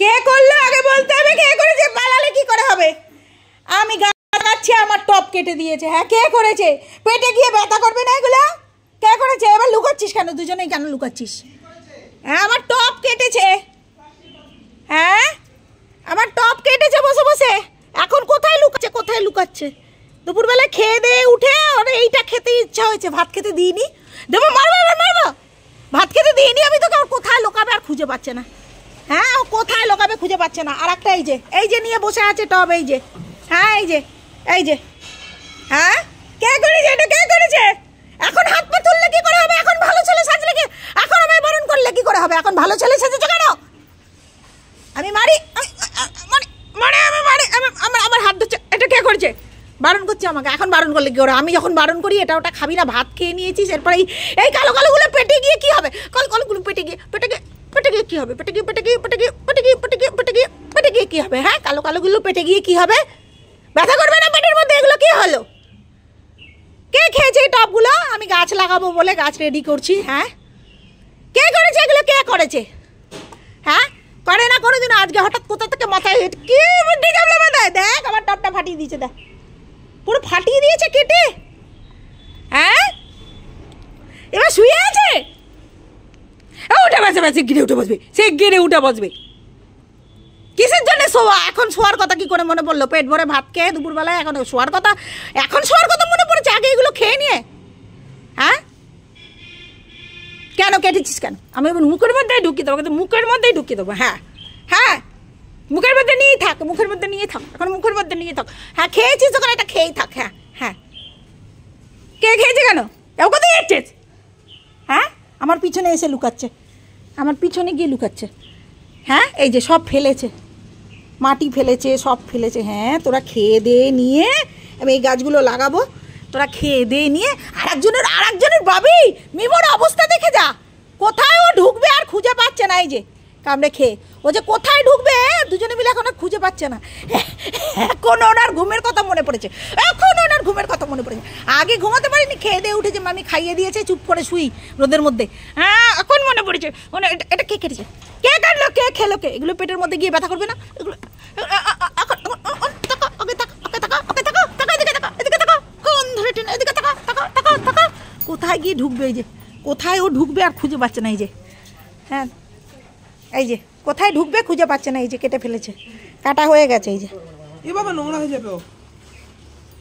কে করলো আগে বলতে হবে, কে করেছে? পালালে কি করে হবে? আমি গাচ্ছি, আমার টপ কেটে দিয়েছে। হ্যাঁ, কে করেছে? পেটে গিয়ে ব্যথা করবে না এগুলো? কে করেছে? এবার লুকাচ্ছিস কেন? দুজনেই কেন লুকাচ্ছিস? হ্যাঁ, আমার টপ কেটেছে। হ্যাঁ, আমার টপ কেটেছে বসে বসে। এখন কোথায় লুকাচ্ছে, কোথায় লুকাচ্ছে? দুপুরবেলায় খেয়ে দিয়ে উঠে ওর এইটা খেতে ইচ্ছা হয়েছে, ভাত খেতে দিইনি। দেবো, মারবো, এবার মারবো। ভাত খেতে দিইনি আমি তোকে। ওর কোথায় লোকাবে আর খুঁজে পাচ্ছে না। হ্যাঁ, ও কোথায় লোকাবে খুঁজে পাচ্ছে না। আর একটা এই যে নিয়ে বসে আছে টব, এই যে। হ্যাঁ, এই যে। হ্যাঁ, কে করেছে এটা? কে করেছে? এখন হাত পা তুললে কি করে হবে? এখন ভালো ছেলে সাজলে কি? এখন আমায় বারণ করলে কি করে হবে? এখন ভালো ছেলে সেজেছো কেন? আমি মারি, আমার হাত ধরছে। এটা কে করেছে? বারণ করছে আমাকে। এখন বারণ করলে কি করে? আমি যখন বারণ করি এটা ওটা খাবি না, ভাত খেয়ে নিয়েছিস, এরপরে এই কালো কালোগুলো পেটে গিয়ে কি হবে? কালোগুলো পেটে গিয়ে কি হবে? পেটে গিয়ে কি হবে? হ্যাঁ, কালো কালোগুলো পেটে গিয়ে কি হবে? ব্যথা করবে না পেটের মধ্যে? এগুলো কি হলো? কে খেয়েছে এই টপগুলো? আমি গাছ লাগাবো বলে গাছ রেডি করছি। হ্যাঁ, কে করেছে এগুলো? কে করেছে? হ্যাঁ, করে না কোনোদিন। আজকে হঠাৎ কোথা থেকে মাথায় কি বুদ্ধি চাপলো মাথায়? দেখ, আমার টপটা ফাটিয়ে দিয়েছে। দেখ, পুরো ফাটিয়ে দিয়েছে কেটে। হ্যাঁ, এবার শুয়ে আছে। উঠে বসবে, গিরে উঠে বসবে, সে গিরে উঠে বসবে। কিসের জন্য শোয়া? এখন শোয়ার কথা কি করে মনে পড়লো? পেট ভরে ভাত খেয়ে দুপুরবেলায় এখন শোয়ার কথা, এখন শোয়ার কথা মনে পড়েছে আগে এগুলো খেয়ে নিয়ে? হ্যাঁ, কেন কেটেছিস কেন? আমি এবার মুখের মধ্যেই ঢুকিয়ে দেবো, কিন্তু মুখের মধ্যেই ঢুকিয়ে দেবো। হ্যাঁ হ্যাঁ, মুখের মধ্যে নিয়েই থাক, মুখের মধ্যে নিয়ে থাক, এখন মুখের মধ্যে নিয়ে থাক। হ্যাঁ, খেয়েছিস ওখানে, এটা খেয়েই থাক। হ্যাঁ হ্যাঁ, কে খেয়েছে কেন? এও কোথায় যাচ্ছিস? হ্যাঁ, আমার পিছনে এসে লুকাচ্ছে, আমার পিছনে গিয়ে লুকাচ্ছে। হ্যাঁ, এই যে সব ফেলেছে, মাটি ফেলেছে, সব ফেলেছে। হ্যাঁ, তোরা খেয়ে দিয়ে নিয়ে আমি এই গাছগুলো লাগাবো, তোরা খেয়ে দিয়ে নিয়ে আরেকজনের বাবি মিমোর অবস্থা দেখে যা। কোথায় ও ঢুকবে আর খুঁজে পাচ্ছে না। এই যে কামড়ে খেয়ে ও যে কোথায় ঢুকবে দুজনে মিলে এখন খুঁজে পাচ্ছে না। এখন ওনার ঘুমের কথা মনে পড়েছে, এখন ওনার ঘুমের কথা মনে পড়েছে। আগে ঘুমাতে পারিনি, খেয়ে দিয়ে উঠেছে, মামি খাইয়ে দিয়েছে, চুপ করে শুই রোদের মধ্যে। হ্যাঁ, এখন মনে পড়েছে। এটা কে কেটেছে? কে কাটলো? কে খেলো? কে? এগুলো পেটের মধ্যে গিয়ে ব্যথা করবে না? এগুলো কোথায় গিয়ে ঢুকবে? এই যে কোথায় ও ঢুকবে আর খুঁজে পাচ্ছে না। এই যে হ্যাঁ, এই যে কোথায় ঢুকবে খুঁজে পাচ্ছে না। এই যে কেটে ফেলেছে, কাটা হয়ে গেছে। এই যে বাবা নোংরা হয়ে যাবে।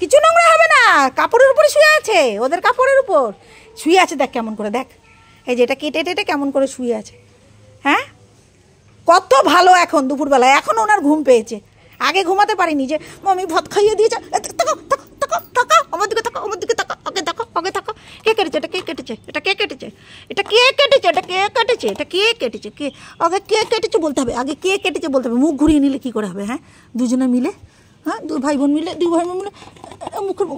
কিছু নোংরা হবে না, কাপড়ের উপরে শুয়ে আছে, ওদের কাপড়ের উপর শুয়ে আছে। দেখ কেমন করে, দেখ এই যে এটা কেটে টেটে কেমন করে শুয়ে আছে। হ্যাঁ, কত ভালো এখন দুপুরবেলায়। এখন ওনার ঘুম পেয়েছে, আগে ঘুমাতে পারিনি। যে মামি ভাত খাইয়ে দিয়েছে। আমার দিকে তাকা, আমার দিকে তাকা, আগে তাকা, আগে তাকা। কে কেটেছে? এটা কে কেটেছে? এটা কে কেটেছে? এটা কে কেটেছে? এটা কে কেটেছে? এটা কে কেটেছে? কে? আগে কে কেটেছে বলতে হবে, আগে কে কেটেছে বলতে হবে। মুখ ঘুরিয়ে নিলে কি করে হবে? হ্যাঁ, দুজনে মিলে, হ্যাঁ, দুই ভাই বোন মিলে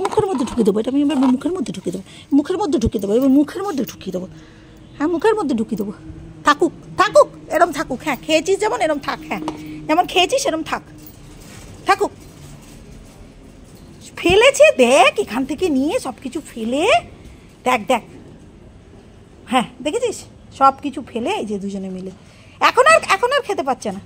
মুখের মধ্যে ঢুকিয়ে দেবো। এটা আমি এবার মুখের মধ্যে ঢুকিয়ে দেবো, মুখের মধ্যে ঢুকিয়ে দেবো, এবার মুখের মধ্যে ঢুকিয়ে দেবো। হ্যাঁ, মুখের মধ্যে ঢুকিয়ে দেবো। থাকুক থাকুক, এরম থাকুক। হ্যাঁ, খেয়েছিস যেমন এরম থাক। হ্যাঁ, যেমন খেয়েছিস সেরম থাকুক। ফেলেছে, দেখ এখান থেকে নিয়ে সব কিছু ফেলে, দেখ। হ্যাঁ, দেখেছিস সব কিছু ফেলে, এই যে দুজনে মিলে এখন আর খেতে পাচ্ছে না।